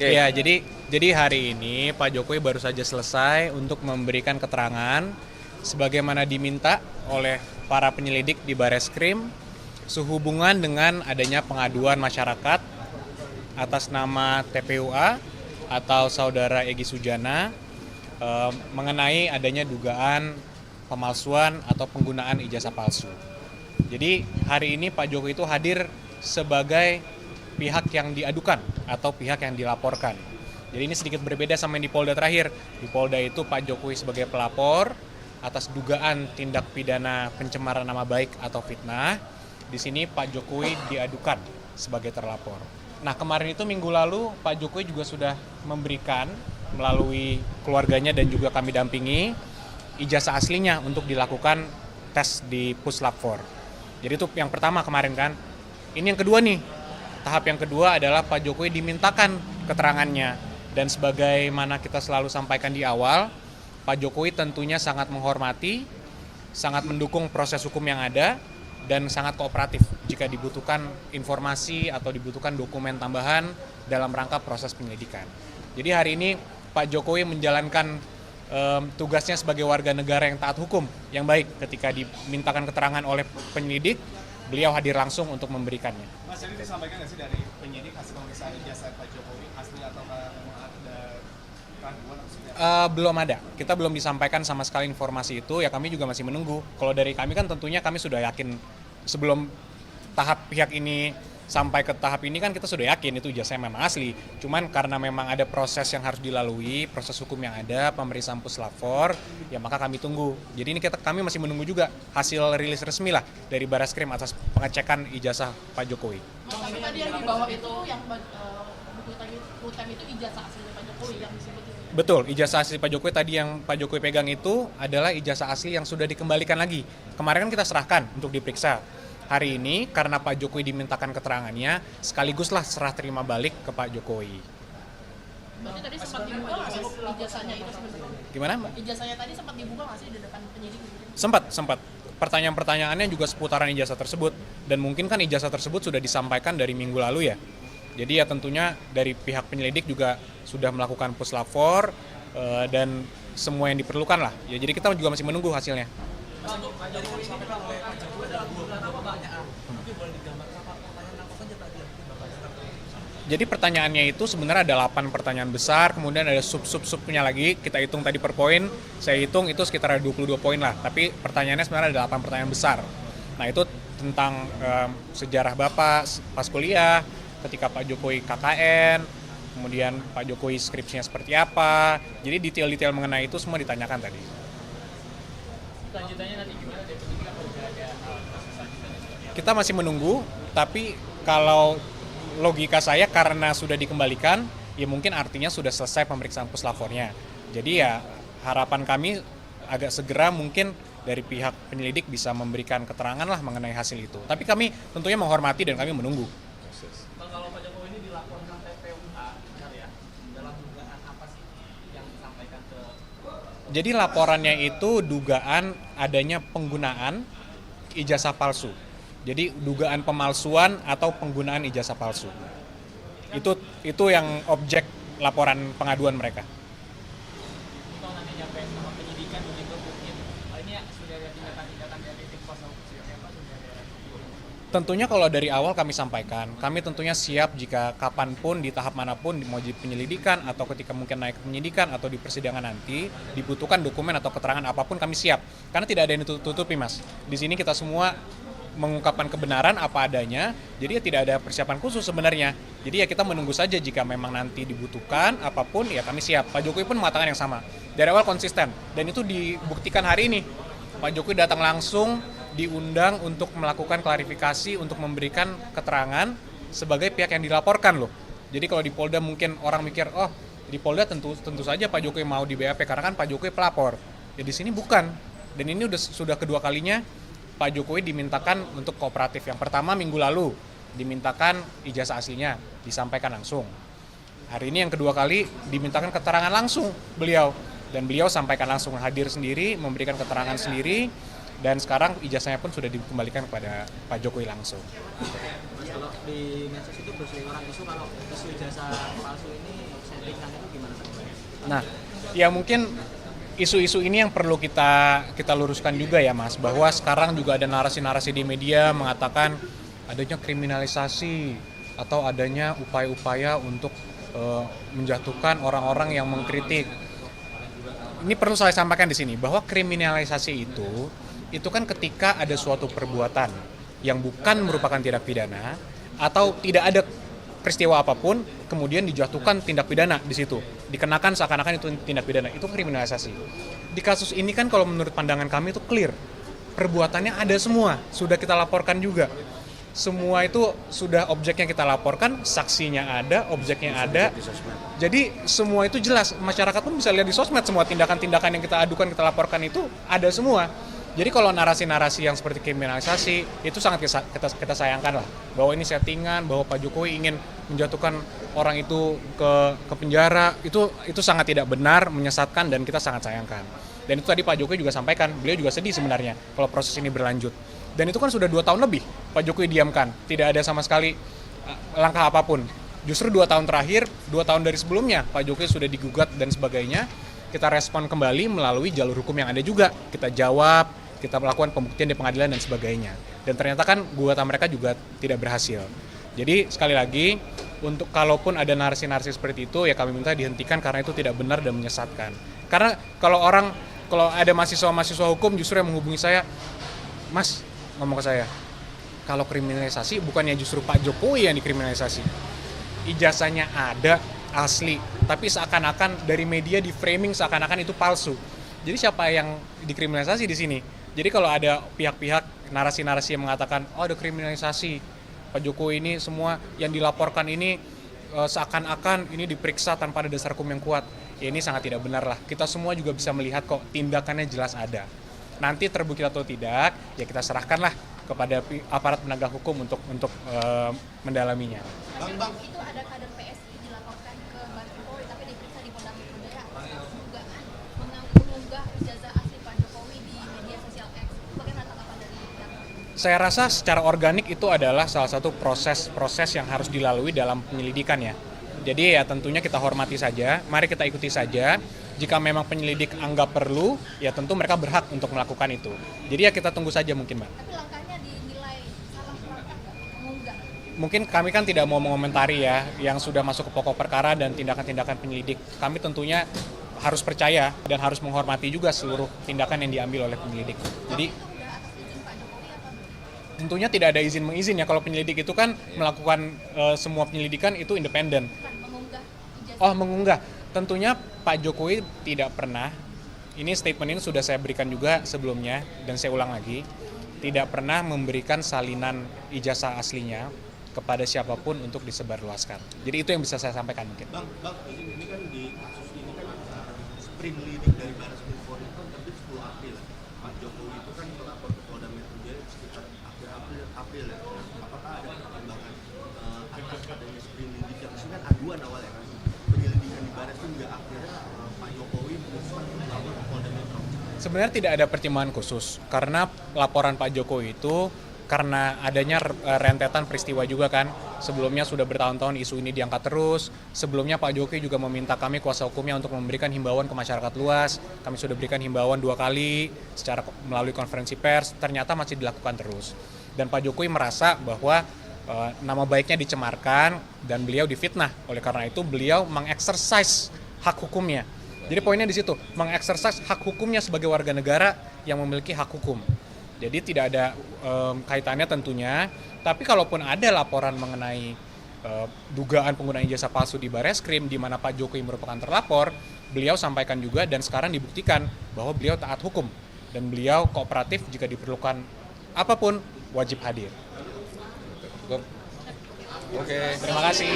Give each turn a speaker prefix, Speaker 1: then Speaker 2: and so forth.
Speaker 1: Oke.
Speaker 2: Ya, jadi hari ini Pak Jokowi baru saja selesai untuk memberikan keterangan sebagaimana diminta oleh para penyelidik di Bareskrim sehubungan dengan adanya pengaduan masyarakat atas nama TPUA atau Saudara Egy Sujana mengenai adanya dugaan pemalsuan atau penggunaan ijazah palsu. Jadi hari ini Pak Jokowi itu hadir sebagai pihak yang diadukan atau pihak yang dilaporkan. Jadi ini sedikit berbeda sama yang di Polda terakhir. Di Polda itu Pak Jokowi sebagai pelapor atas dugaan tindak pidana pencemaran nama baik atau fitnah. Di sini Pak Jokowi diadukan sebagai terlapor. Nah, kemarin itu minggu lalu Pak Jokowi juga sudah memberikan melalui keluarganya dan juga kami dampingi ijazah aslinya untuk dilakukan tes di Puslap 4. Jadi itu yang pertama kemarin kan. Ini yang kedua nih. Tahap yang kedua adalah Pak Jokowi dimintakan keterangannya. Dan sebagaimana kita selalu sampaikan di awal, Pak Jokowi tentunya sangat menghormati, sangat mendukung proses hukum yang ada, dan sangat kooperatif jika dibutuhkan informasi atau dibutuhkan dokumen tambahan dalam rangka proses penyelidikan. Jadi hari ini Pak Jokowi menjalankan tugasnya sebagai warga negara yang taat hukum, yang baik. Ketika dimintakan keterangan oleh penyelidik, beliau hadir langsung untuk memberikannya.
Speaker 3: Mas, jadi disampaikan nggak sih dari penyidik hasil pemeriksaan ijazah Pak Jokowi asli atau memang ada keraguan atau seperti apa?
Speaker 2: Belum ada, kita belum disampaikan sama sekali informasi itu, ya kami juga masih menunggu. Kalau dari kami kan tentunya kami sudah yakin sebelum tahap pihak ini sampai ke tahap ini kan kita sudah yakin itu ijazahnya memang asli. Cuman karena memang ada proses yang harus dilalui, proses hukum yang ada, pemeriksaan Puslap 4, ya maka kami tunggu. Jadi ini kami masih menunggu juga hasil rilis resmi lah dari Bareskrim atas pengecekan ijazah Pak Jokowi.
Speaker 4: Tapi tadi yang di bawah itu yang buku hitam itu ijazah aslinya Pak Jokowi yang disebut itu.
Speaker 2: Betul, ijazah asli Pak Jokowi tadi yang Pak Jokowi pegang itu adalah ijazah asli yang sudah dikembalikan lagi. Kemarin kan kita serahkan untuk diperiksa. Hari ini karena Pak Jokowi dimintakan keterangannya, sekaliguslah serah terima balik ke Pak Jokowi.
Speaker 4: Berarti tadi sempat dibuka nggak sih ijazahnya itu sebenarnya?
Speaker 2: Gimana, Mbak?
Speaker 4: Ijazahnya tadi sempat dibuka nggak sih di depan penyidik?
Speaker 2: Sempat. Pertanyaan-pertanyaannya juga seputaran ijazah tersebut. Dan mungkin kan ijazah tersebut sudah disampaikan dari minggu lalu ya. Jadi ya tentunya dari pihak penyelidik juga sudah melakukan Puslap 4 dan semua yang diperlukan lah. Ya, jadi kita juga masih menunggu hasilnya. Jadi pertanyaannya itu sebenarnya ada 8 pertanyaan besar, kemudian ada sub-subnya lagi, kita hitung tadi per poin, saya hitung itu sekitar ada 22 poin lah, tapi pertanyaannya sebenarnya ada 8 pertanyaan besar. Nah itu tentang sejarah Bapak pas kuliah, ketika Pak Jokowi KKN, kemudian Pak Jokowi skripsinya seperti apa, jadi detail-detail mengenai itu semua ditanyakan tadi.
Speaker 4: Lanjutannya nanti gimana deh?
Speaker 2: Kita masih menunggu, tapi kalau logika saya karena sudah dikembalikan, ya mungkin artinya sudah selesai pemeriksaan Puslap 4-nya. Jadi ya harapan kami agak segera mungkin dari pihak penyelidik bisa memberikan keterangan lah mengenai hasil itu. Tapi kami tentunya menghormati dan kami menunggu.
Speaker 4: Kalau Pak Jokowi ini dilaporkan TPUA, benar ya? Dalam dugaan apa sih yang disampaikan ke?
Speaker 2: Jadi laporannya itu dugaan adanya penggunaan ijazah palsu. Jadi dugaan pemalsuan atau penggunaan ijazah palsu. Itu yang objek laporan pengaduan mereka.
Speaker 4: Kalau nanti nyampe sama penyidikan begitu mungkin ini ya sudah ada tindakan-tindakan dari tim kuasa hukum siapa sudah ada.
Speaker 2: Tentunya kalau dari awal kami sampaikan, kami tentunya siap jika kapanpun, di tahap manapun, mau di penyelidikan atau ketika mungkin naik ke penyidikan atau di persidangan nanti, dibutuhkan dokumen atau keterangan apapun kami siap. Karena tidak ada yang ditutupi, Mas. Di sini kita semua mengungkapkan kebenaran apa adanya, jadi ya tidak ada persiapan khusus sebenarnya. Jadi ya kita menunggu saja jika memang nanti dibutuhkan apapun, ya kami siap. Pak Jokowi pun mengatakan yang sama. Dari awal konsisten, dan itu dibuktikan hari ini. Pak Jokowi datang langsung, diundang untuk melakukan klarifikasi, untuk memberikan keterangan sebagai pihak yang dilaporkan loh. Jadi kalau di Polda mungkin orang mikir, oh di Polda tentu saja Pak Jokowi mau di BAP karena kan Pak Jokowi pelapor. Ya di sini bukan. Dan ini sudah kedua kalinya Pak Jokowi dimintakan untuk kooperatif. Yang pertama minggu lalu dimintakan ijazah aslinya, disampaikan langsung. Hari ini yang kedua kali dimintakan keterangan langsung beliau. Dan beliau sampaikan langsung, hadir sendiri, memberikan keterangan sendiri. Dan sekarang ijazahnya pun sudah dikembalikan kepada Pak Jokowi langsung.
Speaker 5: Mas, kalau di medsos itu berseliweran isu kalau isu ijazah palsu ini
Speaker 4: ringan itu gimana sebenarnya?
Speaker 2: Nah, ya mungkin isu-isu ini yang perlu kita luruskan juga ya Mas, bahwa sekarang juga ada narasi-narasi di media mengatakan adanya kriminalisasi atau adanya upaya-upaya untuk menjatuhkan orang-orang yang mengkritik. Ini perlu saya sampaikan di sini bahwa kriminalisasi itu kan ketika ada suatu perbuatan yang bukan merupakan tindak pidana atau tidak ada peristiwa apapun kemudian dijatuhkan tindak pidana di situ, dikenakan seakan-akan itu tindak pidana, itu kriminalisasi. Di kasus ini kan kalau menurut pandangan kami itu clear, perbuatannya ada semua, sudah kita laporkan juga. Semua itu sudah objeknya kita laporkan, saksinya ada, objeknya ada. Jadi semua itu jelas, masyarakat pun bisa lihat di sosmed semua tindakan-tindakan yang kita adukan, kita laporkan itu ada semua. Jadi kalau narasi-narasi yang seperti kriminalisasi itu sangat kita sayangkan lah, bahwa ini settingan, bahwa Pak Jokowi ingin menjatuhkan orang itu ke penjara, itu sangat tidak benar, menyesatkan, dan kita sangat sayangkan. Dan itu tadi Pak Jokowi juga sampaikan, beliau juga sedih sebenarnya kalau proses ini berlanjut. Dan itu kan sudah 2 tahun lebih Pak Jokowi diamkan, tidak ada sama sekali langkah apapun. Justru 2 tahun terakhir, 2 tahun dari sebelumnya Pak Jokowi sudah digugat dan sebagainya, kita respon kembali melalui jalur hukum yang ada juga. Kita jawab, kita melakukan pembuktian di pengadilan dan sebagainya. Dan ternyata kan gugatan mereka juga tidak berhasil. Jadi sekali lagi, untuk kalaupun ada narasi-narasi seperti itu, ya kami minta dihentikan karena itu tidak benar dan menyesatkan. Karena kalau ada mahasiswa-mahasiswa hukum justru yang menghubungi saya, Mas, ngomong ke saya, kalau kriminalisasi bukannya justru Pak Jokowi yang dikriminalisasi. Ijazahnya ada, asli, tapi seakan-akan dari media di framing seakan-akan itu palsu. Jadi siapa yang dikriminalisasi di sini? Jadi kalau ada pihak-pihak narasi-narasi yang mengatakan, oh ada kriminalisasi, Pak Jokowi ini semua yang dilaporkan ini seakan-akan ini diperiksa tanpa ada dasar hukum yang kuat. Ya ini sangat tidak benar lah. Kita semua juga bisa melihat kok tindakannya jelas ada. Nanti terbukti atau tidak, ya kita serahkanlah kepada aparat penegak hukum untuk mendalaminya.
Speaker 1: Bang, itu ada kader PSI dilaporkan ke Baris Polri tapi diperiksa di Polda Metro Jaya atas dugaan mengunggah ijazah asli Pak Jokowi di media sosial X. Bagaimana tanggapan dari pihak?
Speaker 2: Saya rasa secara organik itu adalah salah satu proses yang harus dilalui dalam penyelidikan ya. Jadi ya tentunya kita hormati saja, mari kita ikuti saja. Jika memang penyelidik anggap perlu, ya tentu mereka berhak untuk melakukan itu. Jadi ya kita tunggu saja mungkin, Mbak.
Speaker 1: Tapi langkahnya dinilai salah langkah nggak mengunggah?
Speaker 2: Mungkin kami kan tidak mau mengomentari ya yang sudah masuk ke pokok perkara dan tindakan-tindakan penyelidik. Kami tentunya harus percaya dan harus menghormati juga seluruh tindakan yang diambil oleh penyelidik. Jadi
Speaker 1: Udah atas izin Pak Jokowi apa belum?
Speaker 2: tentunya tidak ada izin mengizin ya. Kalau penyelidik itu kan melakukan semua penyelidikan itu independen.
Speaker 1: Bukan mengunggah ijazah.
Speaker 2: Oh, mengunggah. Tentunya Pak Jokowi tidak pernah, ini statement ini sudah saya berikan juga sebelumnya dan saya ulang lagi, tidak pernah memberikan salinan ijazah aslinya kepada siapapun untuk disebarluaskan. Jadi itu yang bisa saya sampaikan mungkin.
Speaker 5: Bang, ini kan di kasus ini kan sprint lidik dari Baris Krim Polri kan terbit 10 April. Pak Jokowi itu kan melapor ke Polda Metro Jaya sekitar akhir April ya. Apakah ada perkembangan atas adanya sprint lidik yang ini kan aduan awalnya kan? Penyelidikan di Baris itu juga akhirnya Pak Jokowi memutuskan untuk melapor ke Polda Metro.
Speaker 2: Sebenarnya tidak ada pertimbangan khusus karena laporan Pak Jokowi itu karena adanya rentetan peristiwa juga kan. Sebelumnya sudah bertahun-tahun isu ini diangkat terus. Sebelumnya Pak Jokowi juga meminta kami kuasa hukumnya untuk memberikan himbauan ke masyarakat luas. Kami sudah berikan himbauan 2 kali secara melalui konferensi pers. Ternyata masih dilakukan terus. Dan Pak Jokowi merasa bahwa nama baiknya dicemarkan dan beliau difitnah. Oleh karena itu beliau mengeksersis hak hukumnya. Jadi poinnya di situ, mengeksersis hak hukumnya sebagai warga negara yang memiliki hak hukum. Jadi tidak ada kaitannya tentunya, tapi kalaupun ada laporan mengenai dugaan penggunaan ijazah palsu di Bareskrim di mana Pak Jokowi merupakan terlapor, beliau sampaikan juga dan sekarang dibuktikan bahwa beliau taat hukum dan beliau kooperatif jika diperlukan apapun wajib hadir.
Speaker 3: Oke.
Speaker 2: Terima kasih.